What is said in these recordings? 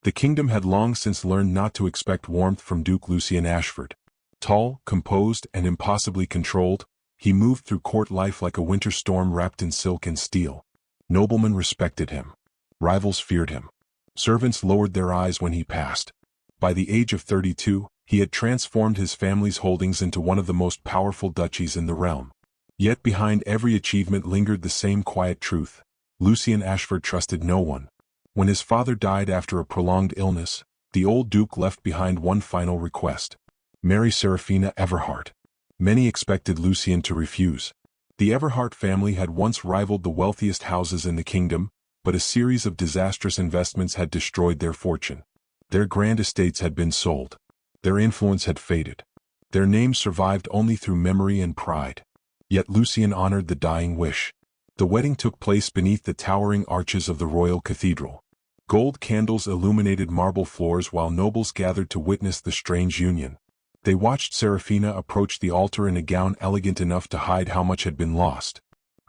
The kingdom had long since learned not to expect warmth from Duke Lucien Ashford. Tall, composed, and impossibly controlled, he moved through court life like a winter storm wrapped in silk and steel. Noblemen respected him. Rivals feared him. Servants lowered their eyes when he passed. By the age of 32, he had transformed his family's holdings into one of the most powerful duchies in the realm. Yet behind every achievement lingered the same quiet truth. Lucien Ashford trusted no one. When his father died after a prolonged illness, the old duke left behind one final request: marry Seraphina Everhart. Many expected Lucien to refuse. The Everhart family had once rivaled the wealthiest houses in the kingdom, but a series of disastrous investments had destroyed their fortune. Their grand estates had been sold. Their influence had faded. Their names survived only through memory and pride. Yet Lucien honored the dying wish. The wedding took place beneath the towering arches of the royal cathedral. Gold candles illuminated marble floors while nobles gathered to witness the strange union. They watched Seraphina approach the altar in a gown elegant enough to hide how much had been lost.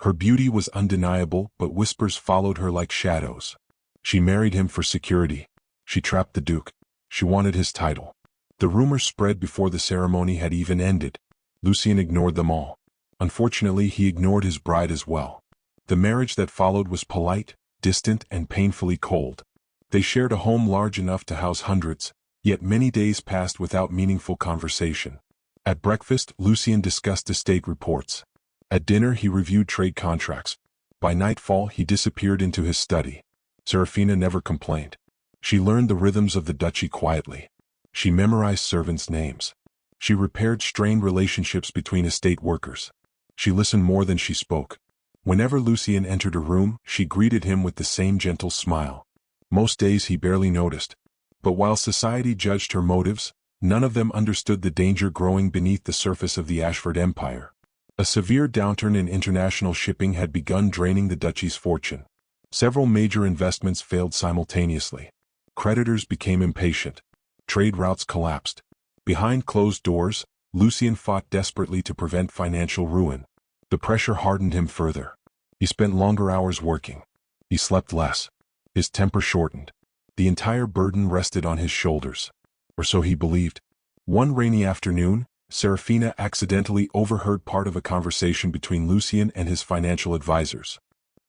Her beauty was undeniable, but whispers followed her like shadows. She married him for security. She trapped the duke. She wanted his title. The rumors spread before the ceremony had even ended. Lucien ignored them all. Unfortunately, he ignored his bride as well. The marriage that followed was polite, distant, and painfully cold. They shared a home large enough to house hundreds, yet many days passed without meaningful conversation. At breakfast, Lucien discussed estate reports. At dinner, he reviewed trade contracts. By nightfall, he disappeared into his study. Seraphina never complained. She learned the rhythms of the duchy quietly. She memorized servants' names. She repaired strained relationships between estate workers. She listened more than she spoke. Whenever Lucien entered a room, she greeted him with the same gentle smile. Most days he barely noticed. But while society judged her motives, none of them understood the danger growing beneath the surface of the Ashford empire. A severe downturn in international shipping had begun draining the duchy's fortune. Several major investments failed simultaneously. Creditors became impatient. Trade routes collapsed. Behind closed doors, Lucien fought desperately to prevent financial ruin. The pressure hardened him further. He spent longer hours working. He slept less. His temper shortened. The entire burden rested on his shoulders. Or so he believed. One rainy afternoon, Seraphina accidentally overheard part of a conversation between Lucien and his financial advisors.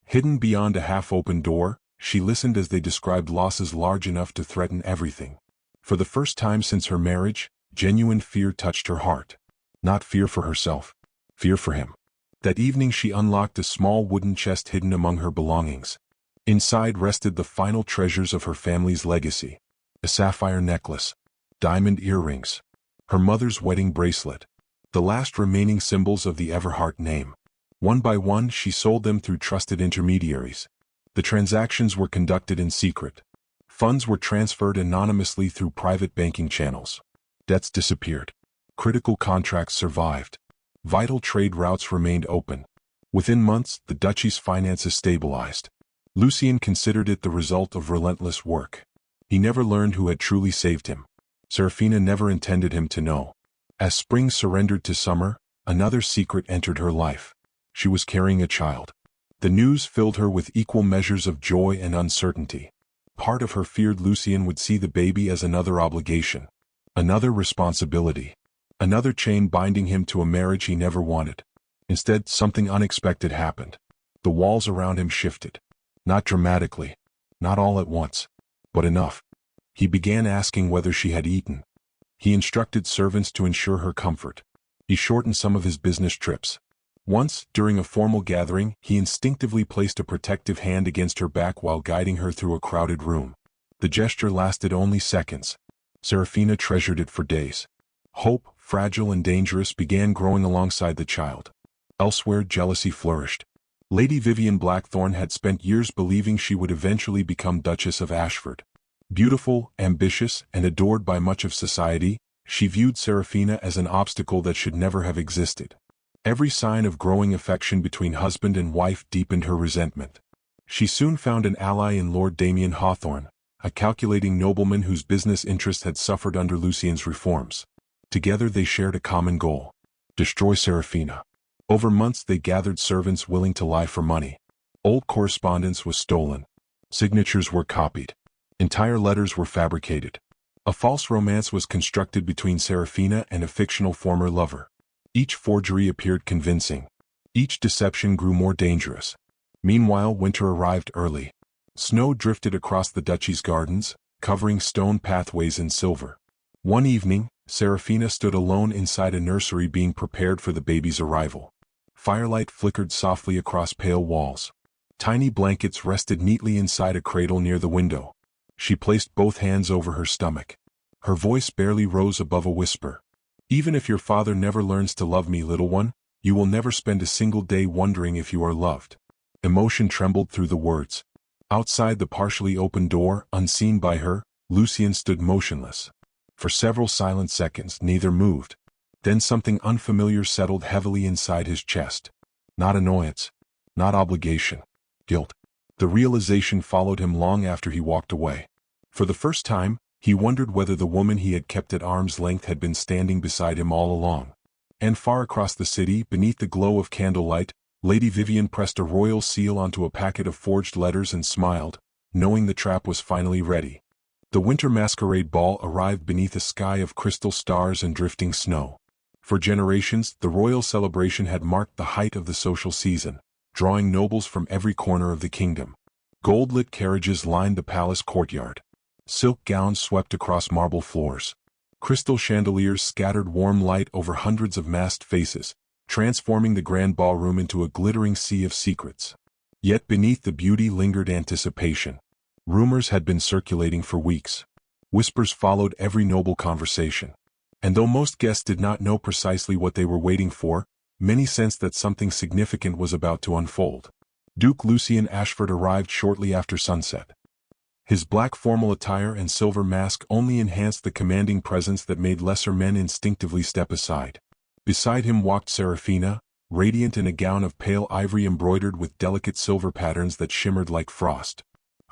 Hidden beyond a half-open door, she listened as they described losses large enough to threaten everything. For the first time since her marriage, genuine fear touched her heart. Not fear for herself, fear for him. That evening she unlocked a small wooden chest hidden among her belongings. Inside rested the final treasures of her family's legacy: a sapphire necklace, diamond earrings, her mother's wedding bracelet, the last remaining symbols of the Everhart name. One by one she sold them through trusted intermediaries. The transactions were conducted in secret. Funds were transferred anonymously through private banking channels. Debts disappeared. Critical contracts survived. Vital trade routes remained open. Within months, the duchy's finances stabilized. Lucien considered it the result of relentless work. He never learned who had truly saved him. Seraphina never intended him to know. As spring surrendered to summer, another secret entered her life. She was carrying a child. The news filled her with equal measures of joy and uncertainty. Part of her feared Lucien would see the baby as another obligation, another responsibility, another chain binding him to a marriage he never wanted. Instead, something unexpected happened. The walls around him shifted. Not dramatically, not all at once, but enough. He began asking whether she had eaten. He instructed servants to ensure her comfort. He shortened some of his business trips. Once, during a formal gathering, he instinctively placed a protective hand against her back while guiding her through a crowded room. The gesture lasted only seconds. Seraphina treasured it for days. Hope, fragile and dangerous, began growing alongside the child. Elsewhere, jealousy flourished. Lady Vivian Blackthorne had spent years believing she would eventually become Duchess of Ashford. Beautiful, ambitious, and adored by much of society, she viewed Seraphina as an obstacle that should never have existed. Every sign of growing affection between husband and wife deepened her resentment. She soon found an ally in Lord Damien Hawthorne, a calculating nobleman whose business interests had suffered under Lucien's reforms. Together they shared a common goal: destroy Seraphina. Over months they gathered servants willing to lie for money. Old correspondence was stolen. Signatures were copied. Entire letters were fabricated. A false romance was constructed between Seraphina and a fictional former lover. Each forgery appeared convincing. Each deception grew more dangerous. Meanwhile, winter arrived early. Snow drifted across the duchy's gardens, covering stone pathways in silver. One evening, Seraphina stood alone inside a nursery being prepared for the baby's arrival. Firelight flickered softly across pale walls. Tiny blankets rested neatly inside a cradle near the window. She placed both hands over her stomach. Her voice barely rose above a whisper. "Even if your father never learns to love me, little one, you will never spend a single day wondering if you are loved." Emotion trembled through the words. Outside the partially open door, unseen by her, Lucien stood motionless. For several silent seconds, neither moved. Then something unfamiliar settled heavily inside his chest. Not annoyance. Not obligation. Guilt. The realization followed him long after he walked away. For the first time, he wondered whether the woman he had kept at arm's length had been standing beside him all along. And far across the city, beneath the glow of candlelight, Lady Vivian pressed a royal seal onto a packet of forged letters and smiled, knowing the trap was finally ready. The winter masquerade ball arrived beneath a sky of crystal stars and drifting snow. For generations, the royal celebration had marked the height of the social season, drawing nobles from every corner of the kingdom. Gold-lit carriages lined the palace courtyard. Silk gowns swept across marble floors. Crystal chandeliers scattered warm light over hundreds of masked faces, transforming the grand ballroom into a glittering sea of secrets. Yet beneath the beauty lingered anticipation. Rumors had been circulating for weeks. Whispers followed every noble conversation. And though most guests did not know precisely what they were waiting for, many sensed that something significant was about to unfold. Duke Lucien Ashford arrived shortly after sunset. His black formal attire and silver mask only enhanced the commanding presence that made lesser men instinctively step aside. Beside him walked Seraphina, radiant in a gown of pale ivory embroidered with delicate silver patterns that shimmered like frost.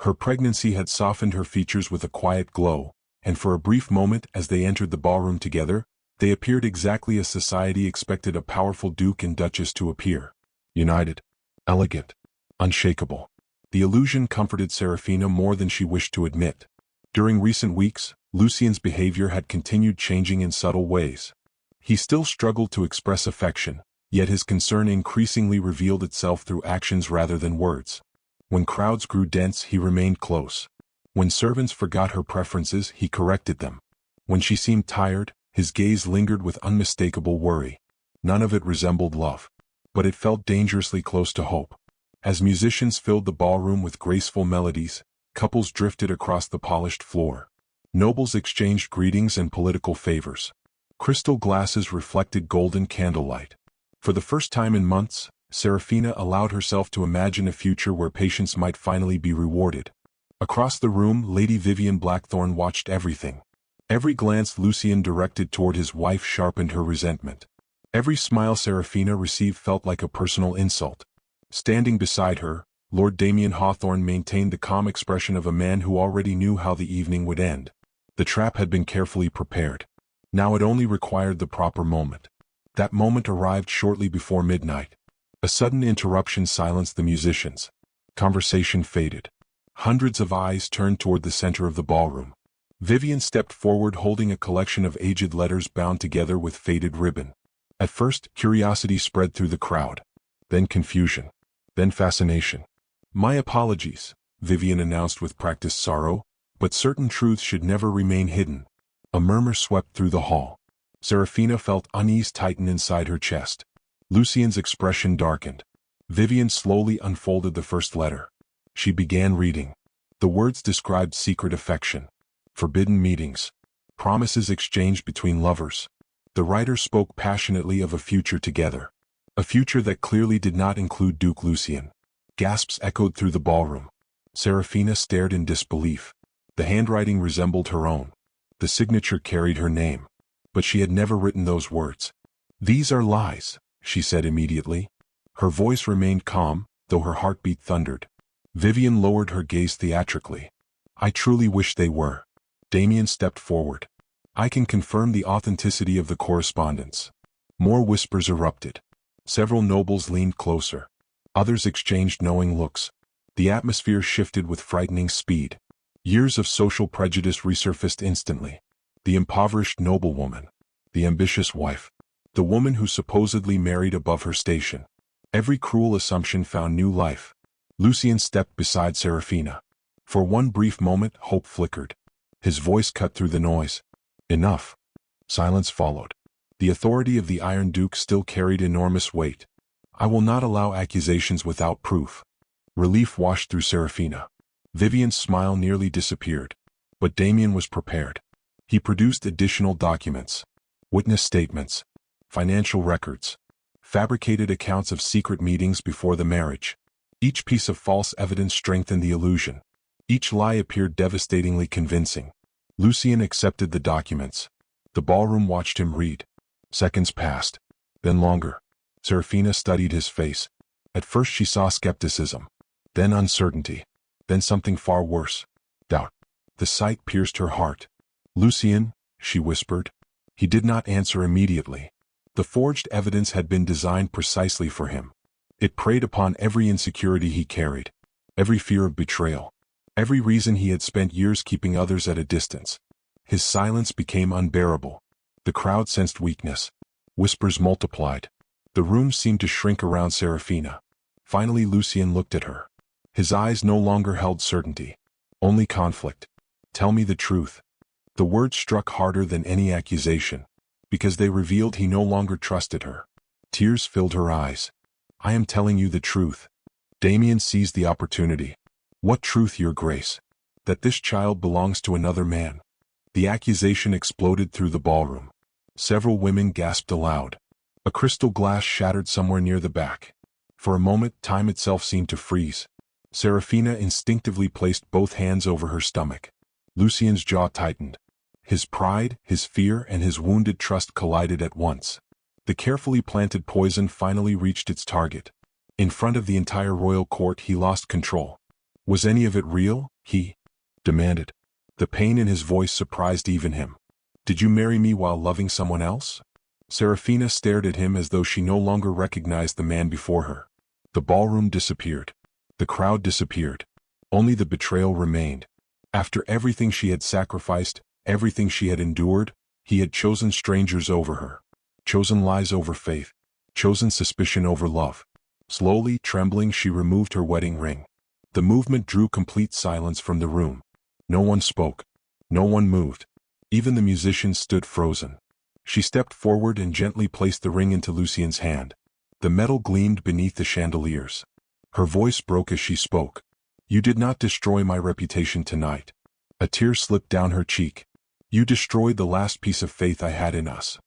Her pregnancy had softened her features with a quiet glow, and for a brief moment as they entered the ballroom together, they appeared exactly as society expected a powerful duke and duchess to appear. United, elegant, unshakable. The illusion comforted Seraphina more than she wished to admit. During recent weeks, Lucien's behavior had continued changing in subtle ways. He still struggled to express affection, yet his concern increasingly revealed itself through actions rather than words. When crowds grew dense, he remained close. When servants forgot her preferences, he corrected them. When she seemed tired, his gaze lingered with unmistakable worry. None of it resembled love. But it felt dangerously close to hope. As musicians filled the ballroom with graceful melodies, couples drifted across the polished floor. Nobles exchanged greetings and political favors. Crystal glasses reflected golden candlelight. For the first time in months, Seraphina allowed herself to imagine a future where patience might finally be rewarded. Across the room, Lady Vivian Blackthorne watched everything. Every glance Lucien directed toward his wife sharpened her resentment. Every smile Seraphina received felt like a personal insult. Standing beside her, Lord Damien Hawthorne maintained the calm expression of a man who already knew how the evening would end. The trap had been carefully prepared. Now it only required the proper moment. That moment arrived shortly before midnight. A sudden interruption silenced the musicians. Conversation faded. Hundreds of eyes turned toward the center of the ballroom. Vivian stepped forward holding a collection of aged letters bound together with faded ribbon. At first, curiosity spread through the crowd. Then confusion. Then fascination. "My apologies," Vivian announced with practiced sorrow, "but certain truths should never remain hidden." A murmur swept through the hall. Seraphina felt unease tighten inside her chest. Lucien's expression darkened. Vivian slowly unfolded the first letter. She began reading. The words described secret affection, forbidden meetings, promises exchanged between lovers. The writer spoke passionately of a future together. A future that clearly did not include Duke Lucien. Gasps echoed through the ballroom. Seraphina stared in disbelief. The handwriting resembled her own. The signature carried her name. But she had never written those words. "These are lies," she said immediately. Her voice remained calm, though her heartbeat thundered. Vivian lowered her gaze theatrically. "I truly wish they were." Damien stepped forward. "I can confirm the authenticity of the correspondence." More whispers erupted. Several nobles leaned closer. Others exchanged knowing looks. The atmosphere shifted with frightening speed. Years of social prejudice resurfaced instantly. The impoverished noblewoman. The ambitious wife. The woman who supposedly married above her station. Every cruel assumption found new life. Lucien stepped beside Seraphina. For one brief moment, hope flickered. His voice cut through the noise. Enough. Silence followed. The authority of the Iron Duke still carried enormous weight. I will not allow accusations without proof. Relief washed through Seraphina. Vivian's smile nearly disappeared. But Damien was prepared. He produced additional documents. Witness statements. Financial records. Fabricated accounts of secret meetings before the marriage. Each piece of false evidence strengthened the illusion. Each lie appeared devastatingly convincing. Lucien accepted the documents. The ballroom watched him read. Seconds passed. Then longer. Seraphina studied his face. At first she saw skepticism. Then uncertainty. Then something far worse. Doubt. The sight pierced her heart. Lucien, she whispered. He did not answer immediately. The forged evidence had been designed precisely for him. It preyed upon every insecurity he carried. Every fear of betrayal. Every reason he had spent years keeping others at a distance. His silence became unbearable. The crowd sensed weakness. Whispers multiplied. The room seemed to shrink around Seraphina. Finally Lucien looked at her. His eyes no longer held certainty. Only conflict. Tell me the truth. The words struck harder than any accusation, because they revealed he no longer trusted her. Tears filled her eyes. I am telling you the truth. Damien seized the opportunity. What truth, Your Grace? That this child belongs to another man. The accusation exploded through the ballroom. Several women gasped aloud. A crystal glass shattered somewhere near the back. For a moment, time itself seemed to freeze. Seraphina instinctively placed both hands over her stomach. Lucien's jaw tightened. His pride, his fear, and his wounded trust collided at once. The carefully planted poison finally reached its target. In front of the entire royal court he lost control. Was any of it real? He demanded. The pain in his voice surprised even him. Did you marry me while loving someone else? Seraphina stared at him as though she no longer recognized the man before her. The ballroom disappeared. The crowd disappeared. Only the betrayal remained. After everything she had sacrificed, everything she had endured, he had chosen strangers over her. Chosen lies over faith. Chosen suspicion over love. Slowly, trembling, she removed her wedding ring. The movement drew complete silence from the room. No one spoke. No one moved. Even the musicians stood frozen. She stepped forward and gently placed the ring into Lucien's hand. The metal gleamed beneath the chandeliers. Her voice broke as she spoke. You did not destroy my reputation tonight. A tear slipped down her cheek. You destroyed the last piece of faith I had in us.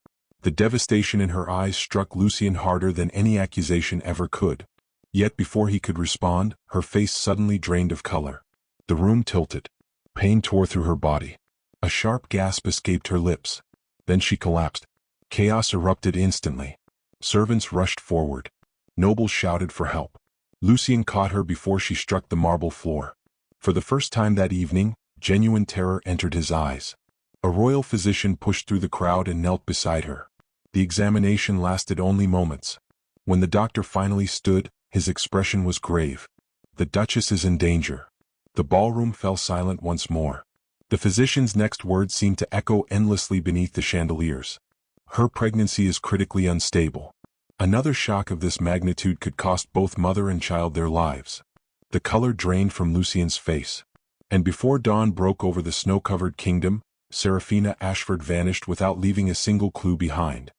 The devastation in her eyes struck Lucien harder than any accusation ever could. Yet before he could respond, her face suddenly drained of color. The room tilted. Pain tore through her body. A sharp gasp escaped her lips. Then she collapsed. Chaos erupted instantly. Servants rushed forward. Nobles shouted for help. Lucien caught her before she struck the marble floor. For the first time that evening, genuine terror entered his eyes. A royal physician pushed through the crowd and knelt beside her. The examination lasted only moments. When the doctor finally stood, his expression was grave. The Duchess is in danger. The ballroom fell silent once more. The physician's next words seemed to echo endlessly beneath the chandeliers. Her pregnancy is critically unstable. Another shock of this magnitude could cost both mother and child their lives. The color drained from Lucien's face. And before dawn broke over the snow-covered kingdom, Seraphina Ashford vanished without leaving a single clue behind.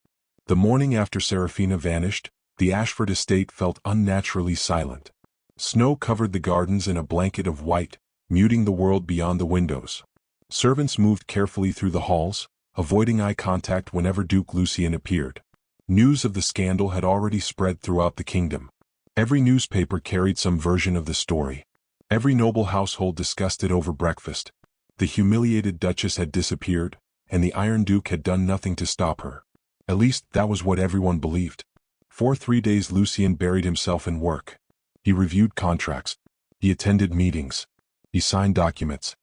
The morning after Seraphina vanished, the Ashford estate felt unnaturally silent. Snow covered the gardens in a blanket of white, muting the world beyond the windows. Servants moved carefully through the halls, avoiding eye contact whenever Duke Lucien appeared. News of the scandal had already spread throughout the kingdom. Every newspaper carried some version of the story. Every noble household discussed it over breakfast. The humiliated Duchess had disappeared, and the Iron Duke had done nothing to stop her. At least, that was what everyone believed. For 3 days Lucien buried himself in work. He reviewed contracts. He attended meetings. He signed documents.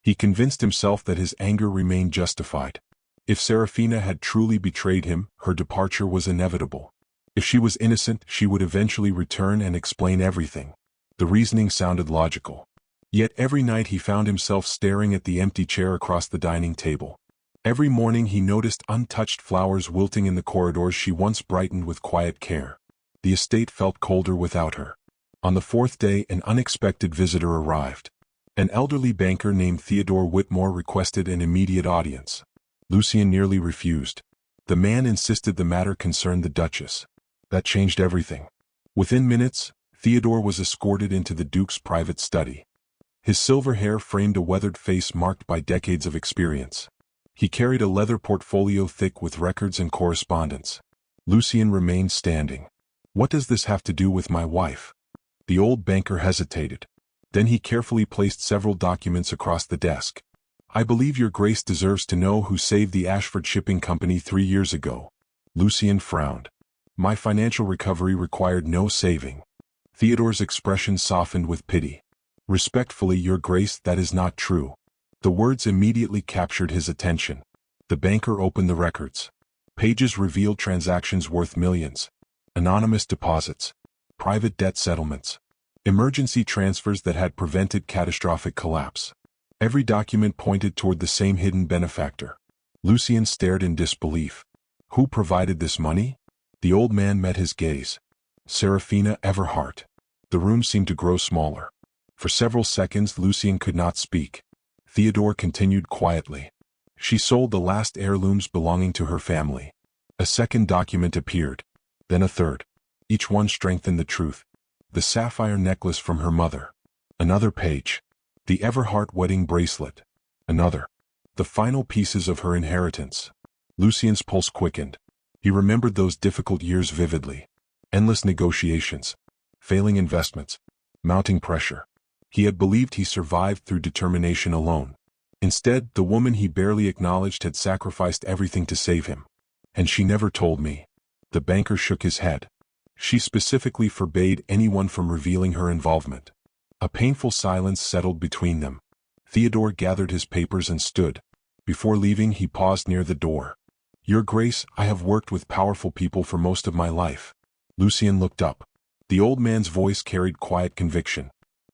He convinced himself that his anger remained justified. If Seraphina had truly betrayed him, her departure was inevitable. If she was innocent, she would eventually return and explain everything. The reasoning sounded logical. Yet every night he found himself staring at the empty chair across the dining table. Every morning he noticed untouched flowers wilting in the corridors she once brightened with quiet care. The estate felt colder without her. On the fourth day, an unexpected visitor arrived. An elderly banker named Theodore Whitmore requested an immediate audience. Lucien nearly refused. The man insisted the matter concerned the Duchess. That changed everything. Within minutes, Theodore was escorted into the Duke's private study. His silver hair framed a weathered face marked by decades of experience. He carried a leather portfolio thick with records and correspondence. Lucien remained standing. "What does this have to do with my wife?" The old banker hesitated. Then he carefully placed several documents across the desk. "I believe your grace deserves to know who saved the Ashford Shipping Company 3 years ago." Lucien frowned. "My financial recovery required no saving." Theodore's expression softened with pity. "Respectfully, your grace, that is not true." The words immediately captured his attention. The banker opened the records. Pages revealed transactions worth millions. Anonymous deposits. Private debt settlements. Emergency transfers that had prevented catastrophic collapse. Every document pointed toward the same hidden benefactor. Lucien stared in disbelief. Who provided this money? The old man met his gaze. Seraphina Everhart. The room seemed to grow smaller. For several seconds Lucien could not speak. Theodore continued quietly. "She sold the last heirlooms belonging to her family." A second document appeared. Then a third. Each one strengthened the truth. The sapphire necklace from her mother. Another page. The Everhart wedding bracelet. Another. The final pieces of her inheritance. Lucien's pulse quickened. He remembered those difficult years vividly. Endless negotiations. Failing investments. Mounting pressure. He had believed he survived through determination alone. Instead, the woman he barely acknowledged had sacrificed everything to save him. "And she never told me." The banker shook his head. "She specifically forbade anyone from revealing her involvement." A painful silence settled between them. Theodore gathered his papers and stood. Before leaving, he paused near the door. "Your Grace, I have worked with powerful people for most of my life." Lucien looked up. The old man's voice carried quiet conviction.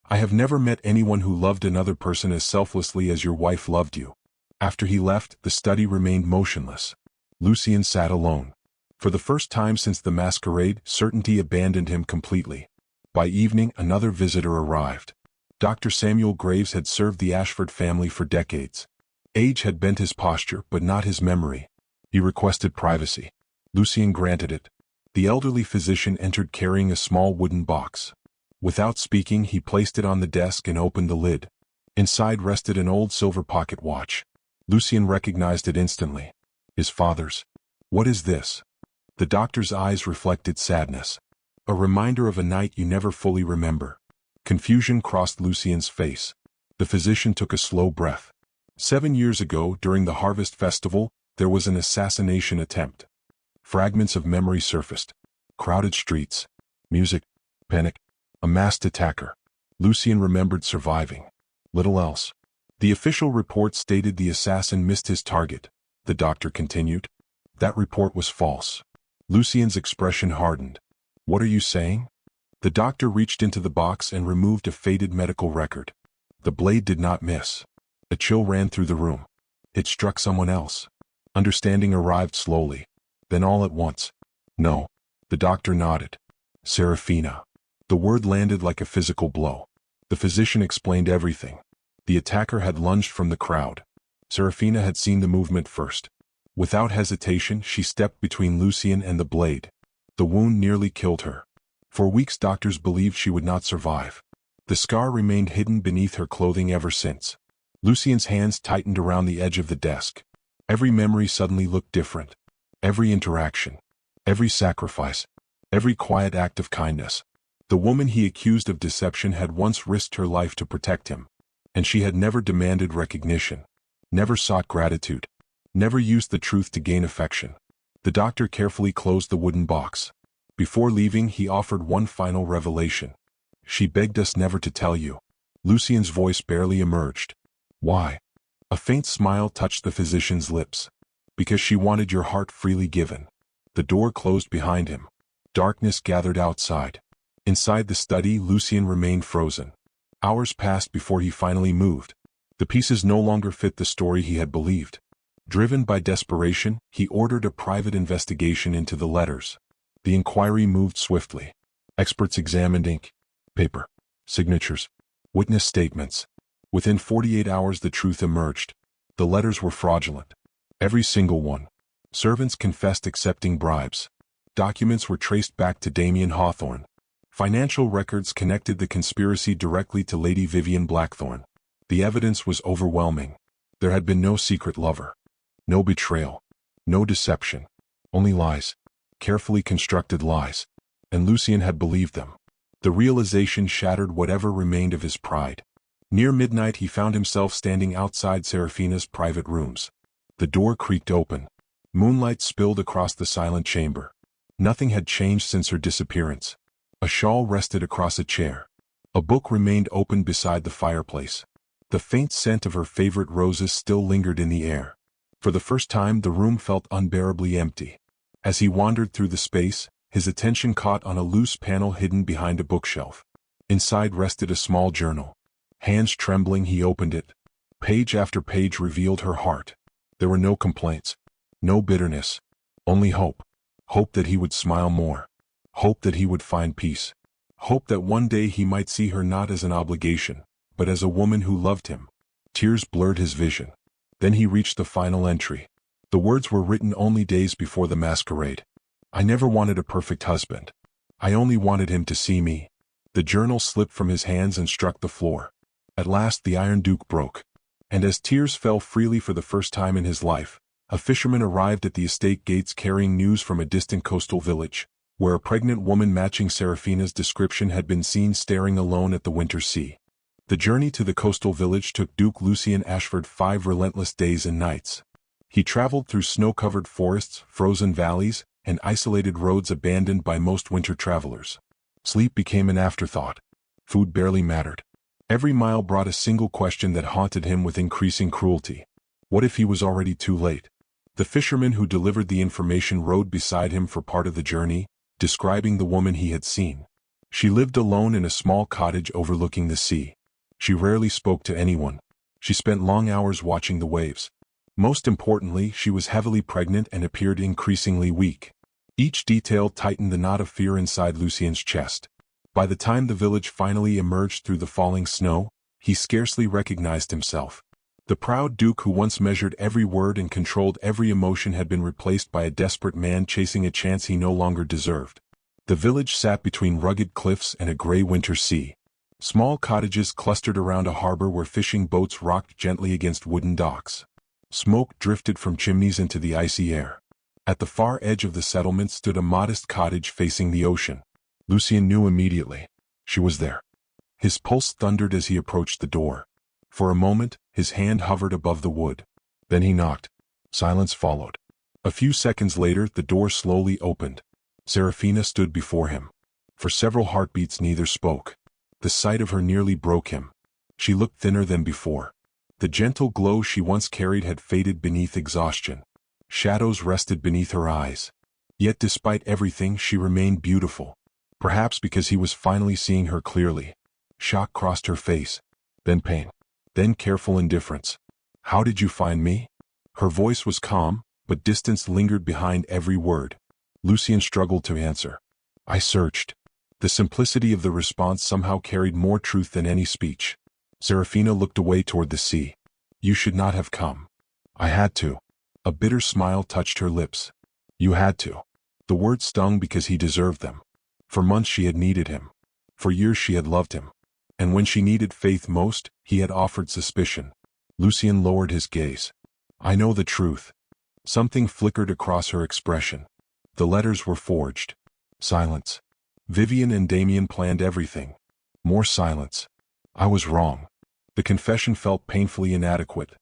"I have never met anyone who loved another person as selflessly as your wife loved you." After he left, the study remained motionless. Lucien sat alone. For the first time since the masquerade, certainty abandoned him completely. By evening, another visitor arrived. Dr. Samuel Graves had served the Ashford family for decades. Age had bent his posture, but not his memory. He requested privacy. Lucien granted it. The elderly physician entered carrying a small wooden box. Without speaking, he placed it on the desk and opened the lid. Inside rested an old silver pocket watch. Lucien recognized it instantly. His father's. "What is this?" The doctor's eyes reflected sadness. "A reminder of a night you never fully remember." Confusion crossed Lucien's face. The physician took a slow breath. 7 years ago, during the Harvest Festival, there was an assassination attempt. Fragments of memory surfaced. Crowded streets. Music. Panic. A masked attacker. Lucien remembered surviving. Little else. The official report stated the assassin missed his target. The doctor continued. That report was false. Lucien's expression hardened. "What are you saying?" The doctor reached into the box and removed a faded medical record. The blade did not miss. A chill ran through the room. It struck someone else. Understanding arrived slowly. Then all at once. "No." The doctor nodded. "Seraphina." The word landed like a physical blow. The physician explained everything. The attacker had lunged from the crowd. Seraphina had seen the movement first. Without hesitation, she stepped between Lucien and the blade. The wound nearly killed her. For weeks doctors believed she would not survive. The scar remained hidden beneath her clothing ever since. Lucien's hands tightened around the edge of the desk. Every memory suddenly looked different. Every interaction. Every sacrifice. Every quiet act of kindness. The woman he accused of deception had once risked her life to protect him. And she had never demanded recognition. Never sought gratitude. Never used the truth to gain affection. The doctor carefully closed the wooden box. Before leaving, he offered one final revelation. "She begged us never to tell you." Lucien's voice barely emerged. "Why?" A faint smile touched the physician's lips. "Because she wanted your heart freely given." The door closed behind him. Darkness gathered outside. Inside the study, Lucien remained frozen. Hours passed before he finally moved. The pieces no longer fit the story he had believed. Driven by desperation, he ordered a private investigation into the letters. The inquiry moved swiftly. Experts examined ink, paper, signatures, witness statements. Within 48 hours the truth emerged. The letters were fraudulent. Every single one. Servants confessed accepting bribes. Documents were traced back to Damien Hawthorne. Financial records connected the conspiracy directly to Lady Vivian Blackthorne. The evidence was overwhelming. There had been no secret lover. No betrayal. No deception. Only lies. Carefully constructed lies. And Lucien had believed them. The realization shattered whatever remained of his pride. Near midnight he found himself standing outside Seraphina's private rooms. The door creaked open. Moonlight spilled across the silent chamber. Nothing had changed since her disappearance. A shawl rested across a chair. A book remained open beside the fireplace. The faint scent of her favorite roses still lingered in the air. For the first time the room felt unbearably empty. As he wandered through the space, his attention caught on a loose panel hidden behind a bookshelf. Inside rested a small journal. Hands trembling he opened it. Page after page revealed her heart. There were no complaints. No bitterness. Only hope. Hope that he would smile more. Hope that he would find peace. Hope that one day he might see her not as an obligation, but as a woman who loved him. Tears blurred his vision. Then he reached the final entry. The words were written only days before the masquerade. I never wanted a perfect husband. I only wanted him to see me. The journal slipped from his hands and struck the floor. At last the Iron Duke broke. And as tears fell freely for the first time in his life, a fisherman arrived at the estate gates carrying news from a distant coastal village, where a pregnant woman matching Seraphina's description had been seen staring alone at the winter sea. The journey to the coastal village took Duke Lucien Ashford 5 relentless days and nights. He traveled through snow-covered forests, frozen valleys, and isolated roads abandoned by most winter travelers. Sleep became an afterthought. Food barely mattered. Every mile brought a single question that haunted him with increasing cruelty. What if he was already too late? The fisherman who delivered the information rode beside him for part of the journey, describing the woman he had seen. She lived alone in a small cottage overlooking the sea. She rarely spoke to anyone. She spent long hours watching the waves. Most importantly, she was heavily pregnant and appeared increasingly weak. Each detail tightened the knot of fear inside Lucien's chest. By the time the village finally emerged through the falling snow, he scarcely recognized himself. The proud Duke who once measured every word and controlled every emotion had been replaced by a desperate man chasing a chance he no longer deserved. The village sat between rugged cliffs and a gray winter sea. Small cottages clustered around a harbor where fishing boats rocked gently against wooden docks. Smoke drifted from chimneys into the icy air. At the far edge of the settlement stood a modest cottage facing the ocean. Lucien knew immediately. She was there. His pulse thundered as he approached the door. For a moment, his hand hovered above the wood. Then he knocked. Silence followed. A few seconds later, the door slowly opened. Seraphina stood before him. For several heartbeats neither spoke. The sight of her nearly broke him. She looked thinner than before. The gentle glow she once carried had faded beneath exhaustion. Shadows rested beneath her eyes. Yet despite everything, she remained beautiful. Perhaps because he was finally seeing her clearly. Shock crossed her face. Then pain. Then careful indifference. How did you find me? Her voice was calm, but distance lingered behind every word. Lucien struggled to answer. I searched. The simplicity of the response somehow carried more truth than any speech. Seraphina looked away toward the sea. You should not have come. I had to. A bitter smile touched her lips. You had to. The words stung because he deserved them. For months she had needed him. For years she had loved him. And when she needed faith most, he had offered suspicion. Lucien lowered his gaze. I know the truth. Something flickered across her expression. The letters were forged. Silence. Vivian and Damien planned everything. More silence. I was wrong. The confession felt painfully inadequate.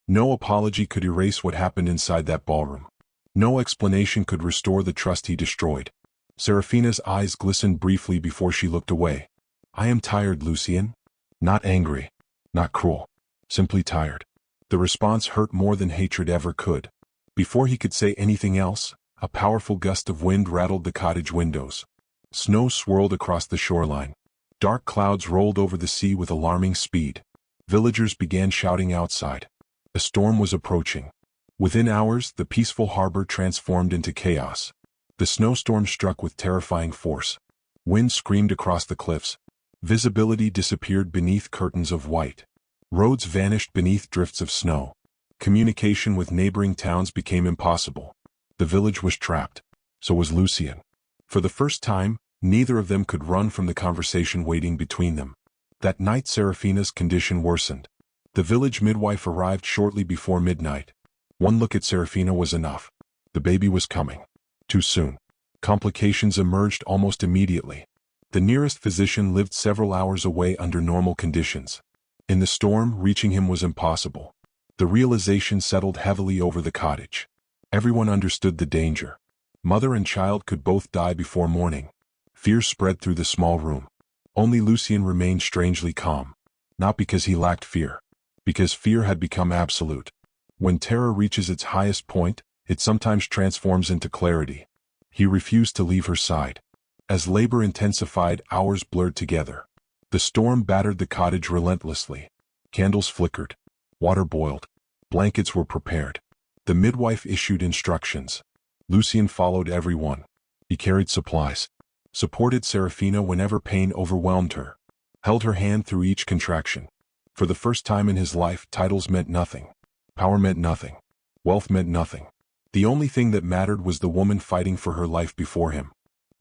No apology could erase what happened inside that ballroom. No explanation could restore the trust he destroyed. Seraphina's eyes glistened briefly before she looked away. I am tired, Lucien. Not angry. Not cruel. Simply tired. The response hurt more than hatred ever could. Before he could say anything else, a powerful gust of wind rattled the cottage windows. Snow swirled across the shoreline. Dark clouds rolled over the sea with alarming speed. Villagers began shouting outside. A storm was approaching. Within hours, the peaceful harbor transformed into chaos. The snowstorm struck with terrifying force. Wind screamed across the cliffs. Visibility disappeared beneath curtains of white. Roads vanished beneath drifts of snow. Communication with neighboring towns became impossible. The village was trapped. So was Lucien. For the first time, neither of them could run from the conversation waiting between them. That night Seraphina's condition worsened. The village midwife arrived shortly before midnight. One look at Seraphina was enough. The baby was coming. Too soon. Complications emerged almost immediately. The nearest physician lived several hours away under normal conditions. In the storm, reaching him was impossible. The realization settled heavily over the cottage. Everyone understood the danger. Mother and child could both die before morning. Fear spread through the small room. Only Lucien remained strangely calm. Not because he lacked fear. Because fear had become absolute. When terror reaches its highest point, it sometimes transforms into clarity. He refused to leave her side. As labor intensified, hours blurred together. The storm battered the cottage relentlessly. Candles flickered. Water boiled. Blankets were prepared. The midwife issued instructions. Lucien followed everyone. He carried supplies. Supported Seraphina whenever pain overwhelmed her. Held her hand through each contraction. For the first time in his life, titles meant nothing. Power meant nothing. Wealth meant nothing. The only thing that mattered was the woman fighting for her life before him.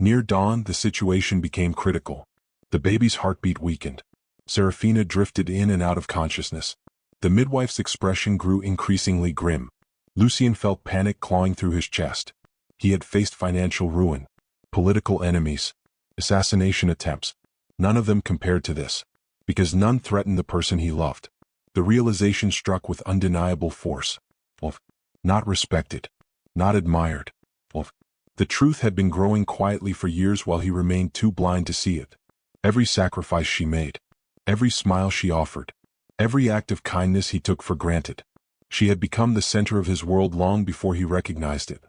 Near dawn, the situation became critical. The baby's heartbeat weakened. Seraphina drifted in and out of consciousness. The midwife's expression grew increasingly grim. Lucien felt panic clawing through his chest. He had faced financial ruin, political enemies, assassination attempts. None of them compared to this, because none threatened the person he loved. The realization struck with undeniable force. Not respected, not admired. The truth had been growing quietly for years while he remained too blind to see it. Every sacrifice she made, every smile she offered, every act of kindness he took for granted. She had become the center of his world long before he recognized it.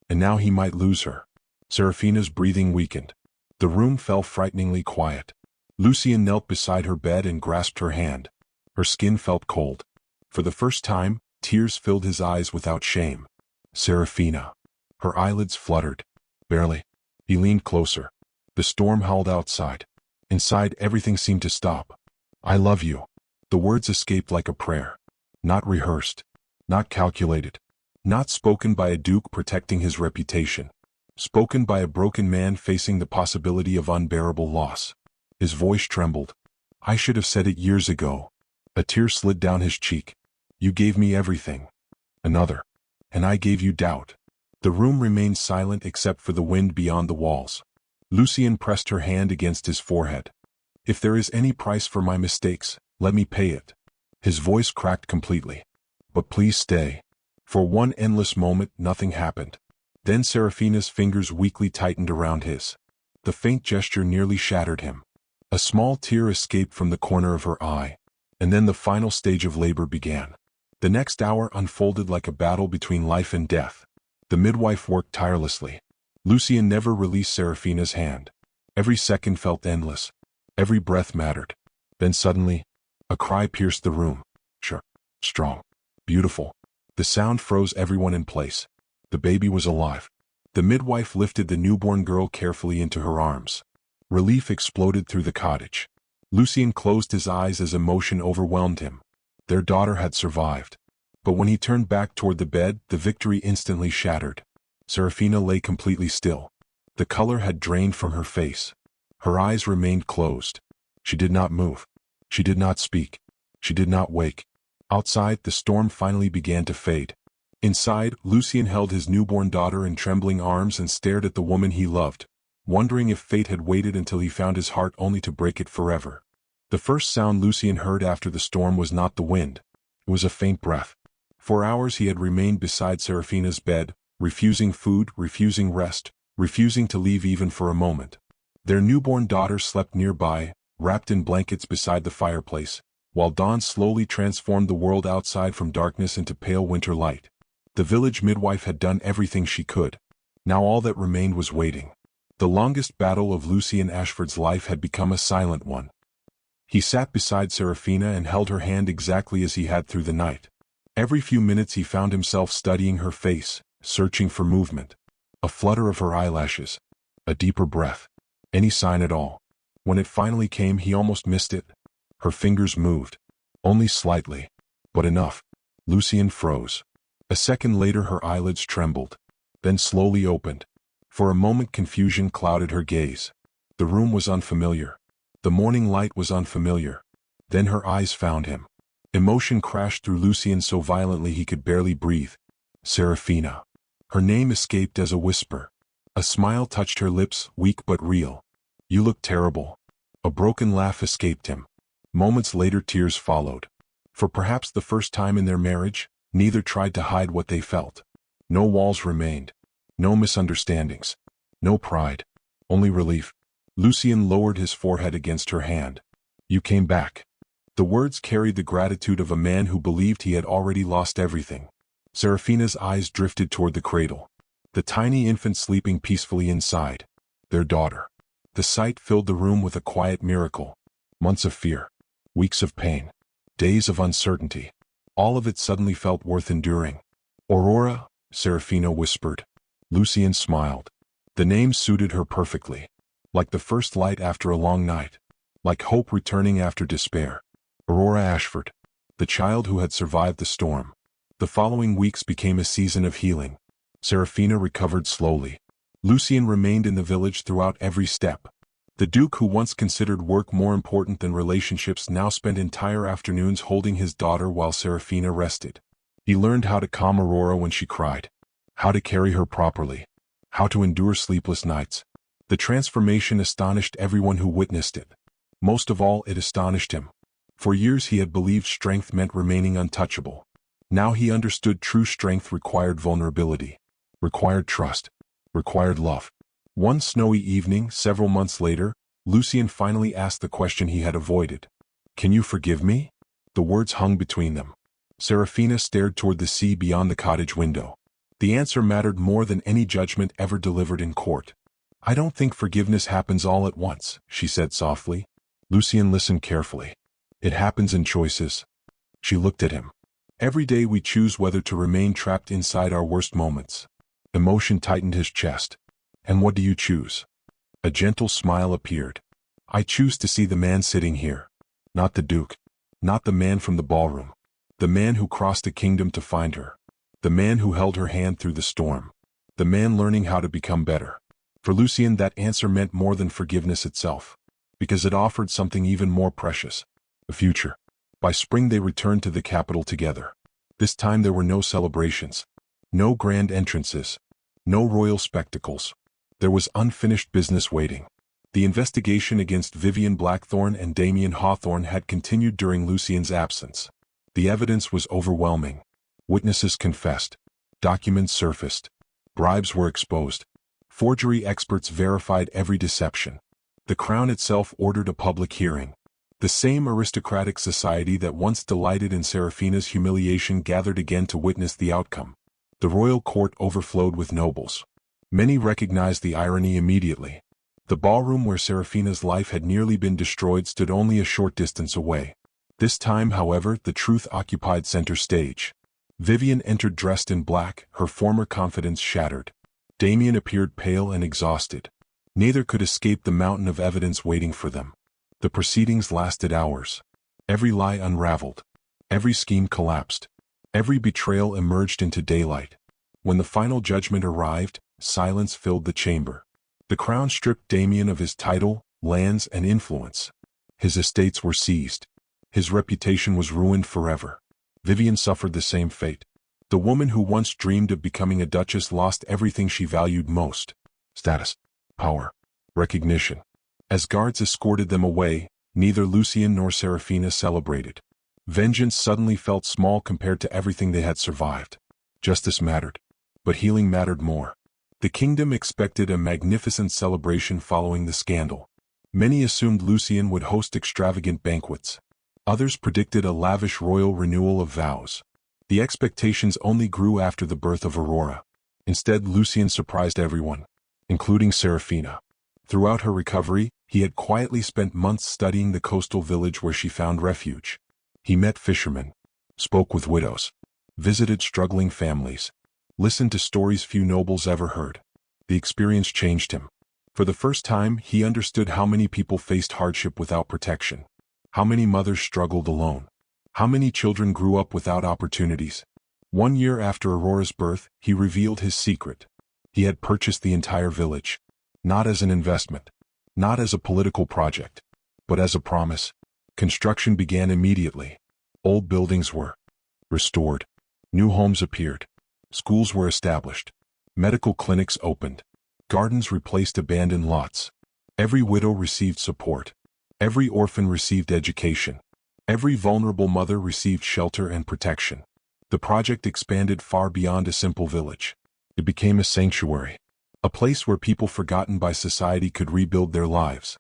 And now he might lose her. Seraphina's breathing weakened. The room fell frighteningly quiet. Lucien knelt beside her bed and grasped her hand. Her skin felt cold. For the first time, tears filled his eyes without shame. Seraphina. Her eyelids fluttered. Barely. He leaned closer. The storm howled outside. Inside, everything seemed to stop. I love you. The words escaped like a prayer. Not rehearsed. Not calculated. Not spoken by a duke protecting his reputation. Spoken by a broken man facing the possibility of unbearable loss. His voice trembled. I should have said it years ago. A tear slid down his cheek. You gave me everything. Another. And I gave you doubt. The room remained silent except for the wind beyond the walls. Lucien pressed her hand against his forehead. If there is any price for my mistakes, let me pay it. His voice cracked completely. But please stay. For one endless moment, nothing happened. Then Seraphina's fingers weakly tightened around his. The faint gesture nearly shattered him. A small tear escaped from the corner of her eye. And then the final stage of labor began. The next hour unfolded like a battle between life and death. The midwife worked tirelessly. Lucien never released Seraphina's hand. Every second felt endless. Every breath mattered. Then suddenly, a cry pierced the room. Sure. Strong. Beautiful. The sound froze everyone in place. The baby was alive. The midwife lifted the newborn girl carefully into her arms. Relief exploded through the cottage. Lucien closed his eyes as emotion overwhelmed him. Their daughter had survived. But when he turned back toward the bed, the victory instantly shattered. Seraphina lay completely still. The color had drained from her face. Her eyes remained closed. She did not move. She did not speak. She did not wake. Outside, the storm finally began to fade. Inside, Lucien held his newborn daughter in trembling arms and stared at the woman he loved, wondering if fate had waited until he found his heart only to break it forever. The first sound Lucien heard after the storm was not the wind. It was a faint breath. For hours he had remained beside Seraphina's bed, refusing food, refusing rest, refusing to leave even for a moment. Their newborn daughter slept nearby, wrapped in blankets beside the fireplace, while dawn slowly transformed the world outside from darkness into pale winter light. The village midwife had done everything she could. Now all that remained was waiting. The longest battle of Lucien Ashford's life had become a silent one. He sat beside Seraphina and held her hand exactly as he had through the night. Every few minutes he found himself studying her face, searching for movement. A flutter of her eyelashes, a deeper breath, any sign at all. When it finally came, he almost missed it. Her fingers moved, only slightly, but enough. Lucien froze. A second later her eyelids trembled, then slowly opened. For a moment confusion clouded her gaze. The room was unfamiliar. The morning light was unfamiliar. Then her eyes found him. Emotion crashed through Lucien so violently he could barely breathe. Seraphina. Her name escaped as a whisper. A smile touched her lips, weak but real. You look terrible. A broken laugh escaped him. Moments later tears followed. For perhaps the first time in their marriage, neither tried to hide what they felt. No walls remained. No misunderstandings. No pride. Only relief. Lucien lowered his forehead against her hand. You came back. The words carried the gratitude of a man who believed he had already lost everything. Seraphina's eyes drifted toward the cradle. The tiny infant sleeping peacefully inside. Their daughter. The sight filled the room with a quiet miracle. Months of fear. Weeks of pain. Days of uncertainty. All of it suddenly felt worth enduring. Aurora, Seraphina whispered. Lucien smiled. The name suited her perfectly. Like the first light after a long night. Like hope returning after despair. Aurora Ashford. The child who had survived the storm. The following weeks became a season of healing. Seraphina recovered slowly. Lucien remained in the village throughout every step. The Duke, who once considered work more important than relationships, now spent entire afternoons holding his daughter while Seraphina rested. He learned how to calm Aurora when she cried. How to carry her properly. How to endure sleepless nights. The transformation astonished everyone who witnessed it. Most of all, it astonished him. For years he had believed strength meant remaining untouchable. Now he understood true strength required vulnerability. Required trust. Required love. One snowy evening, several months later, Lucien finally asked the question he had avoided. Can you forgive me? The words hung between them. Seraphina stared toward the sea beyond the cottage window. The answer mattered more than any judgment ever delivered in court. I don't think forgiveness happens all at once, she said softly. Lucien listened carefully. It happens in choices. She looked at him. Every day we choose whether to remain trapped inside our worst moments. Emotion tightened his chest. And what do you choose? A gentle smile appeared. I choose to see the man sitting here. Not the Duke. Not the man from the ballroom. The man who crossed a kingdom to find her. The man who held her hand through the storm. The man learning how to become better. For Lucien, that answer meant more than forgiveness itself. Because it offered something even more precious. A future. By spring they returned to the capital together. This time there were no celebrations. No grand entrances. No royal spectacles. There was unfinished business waiting. The investigation against Vivian Blackthorne and Damien Hawthorne had continued during Lucien's absence. The evidence was overwhelming. Witnesses confessed. Documents surfaced. Bribes were exposed. Forgery experts verified every deception. The Crown itself ordered a public hearing. The same aristocratic society that once delighted in Seraphina's humiliation gathered again to witness the outcome. The royal court overflowed with nobles. Many recognized the irony immediately. The ballroom where Seraphina's life had nearly been destroyed stood only a short distance away. This time, however, the truth occupied center stage. Vivian entered dressed in black, her former confidence shattered. Damien appeared pale and exhausted. Neither could escape the mountain of evidence waiting for them. The proceedings lasted hours. Every lie unraveled. Every scheme collapsed. Every betrayal emerged into daylight. When the final judgment arrived, silence filled the chamber. The Crown stripped Damien of his title, lands, and influence. His estates were seized. His reputation was ruined forever. Vivian suffered the same fate. The woman who once dreamed of becoming a duchess lost everything she valued most. Status, power, recognition. As guards escorted them away, neither Lucien nor Seraphina celebrated. Vengeance suddenly felt small compared to everything they had survived. Justice mattered, but healing mattered more. The kingdom expected a magnificent celebration following the scandal. Many assumed Lucien would host extravagant banquets. Others predicted a lavish royal renewal of vows. The expectations only grew after the birth of Aurora. Instead, Lucien surprised everyone, including Seraphina. Throughout her recovery, he had quietly spent months studying the coastal village where she found refuge. He met fishermen, spoke with widows, visited struggling families, listened to stories few nobles ever heard. The experience changed him. For the first time, he understood how many people faced hardship without protection, how many mothers struggled alone, how many children grew up without opportunities. 1 year after Aurora's birth, he revealed his secret. He had purchased the entire village, not as an investment, not as a political project, but as a promise. Construction began immediately. Old buildings were restored. New homes appeared. Schools were established. Medical clinics opened. Gardens replaced abandoned lots. Every widow received support. Every orphan received education. Every vulnerable mother received shelter and protection. The project expanded far beyond a simple village. It became a sanctuary, a place where people forgotten by society could rebuild their lives.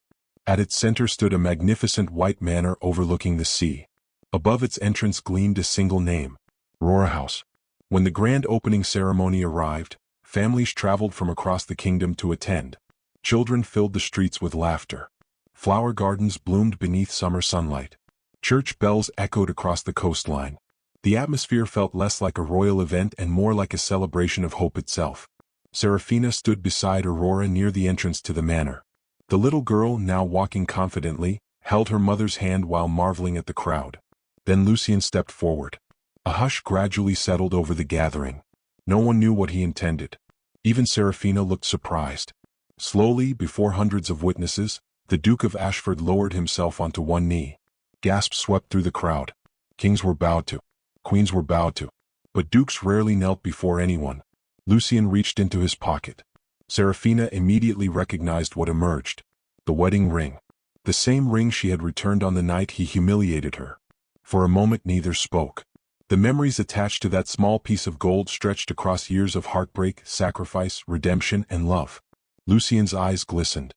At its center stood a magnificent white manor overlooking the sea. Above its entrance gleamed a single name, Aurora House. When the grand opening ceremony arrived, families traveled from across the kingdom to attend. Children filled the streets with laughter. Flower gardens bloomed beneath summer sunlight. Church bells echoed across the coastline. The atmosphere felt less like a royal event and more like a celebration of hope itself. Seraphina stood beside Aurora near the entrance to the manor. The little girl, now walking confidently, held her mother's hand while marveling at the crowd. Then Lucien stepped forward. A hush gradually settled over the gathering. No one knew what he intended. Even Seraphina looked surprised. Slowly, before hundreds of witnesses, the Duke of Ashford lowered himself onto one knee. Gasps swept through the crowd. Kings were bowed to. Queens were bowed to. But dukes rarely knelt before anyone. Lucien reached into his pocket. Seraphina immediately recognized what emerged. The wedding ring. The same ring she had returned on the night he humiliated her. For a moment neither spoke. The memories attached to that small piece of gold stretched across years of heartbreak, sacrifice, redemption, and love. Lucien's eyes glistened.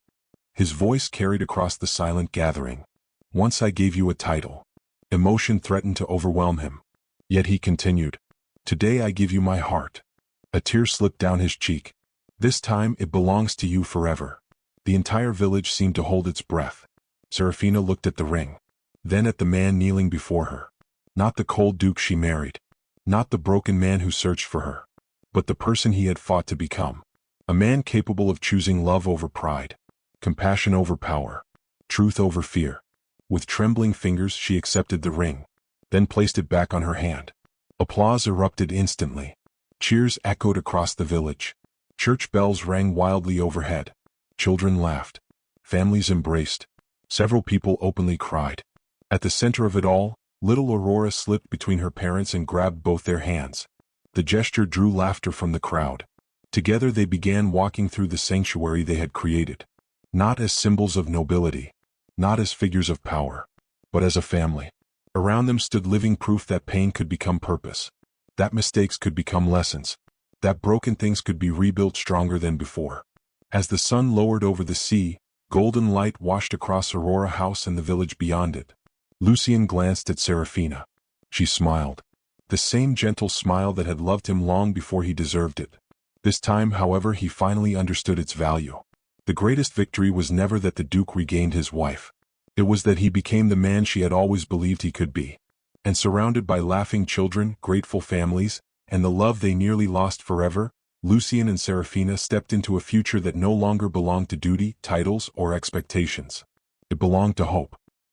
His voice carried across the silent gathering. Once I gave you a title. Emotion threatened to overwhelm him. Yet he continued. Today I give you my heart. A tear slipped down his cheek. This time it belongs to you forever. The entire village seemed to hold its breath. Seraphina looked at the ring. Then at the man kneeling before her. Not the cold duke she married. Not the broken man who searched for her. But the person he had fought to become. A man capable of choosing love over pride. Compassion over power. Truth over fear. With trembling fingers she accepted the ring. Then placed it back on her hand. Applause erupted instantly. Cheers echoed across the village. Church bells rang wildly overhead. Children laughed. Families embraced. Several people openly cried. At the center of it all, little Aurora slipped between her parents and grabbed both their hands. The gesture drew laughter from the crowd. Together they began walking through the sanctuary they had created. Not as symbols of nobility. Not as figures of power. But as a family. Around them stood living proof that pain could become purpose. That mistakes could become lessons. That broken things could be rebuilt stronger than before. As the sun lowered over the sea, golden light washed across Aurora House and the village beyond it. Lucien glanced at Seraphina. She smiled. The same gentle smile that had loved him long before he deserved it. This time, however, he finally understood its value. The greatest victory was never that the Duke regained his wife. It was that he became the man she had always believed he could be. And surrounded by laughing children, grateful families, and the love they nearly lost forever, Lucien and Seraphina stepped into a future that no longer belonged to duty, titles, or expectations. It belonged to hope.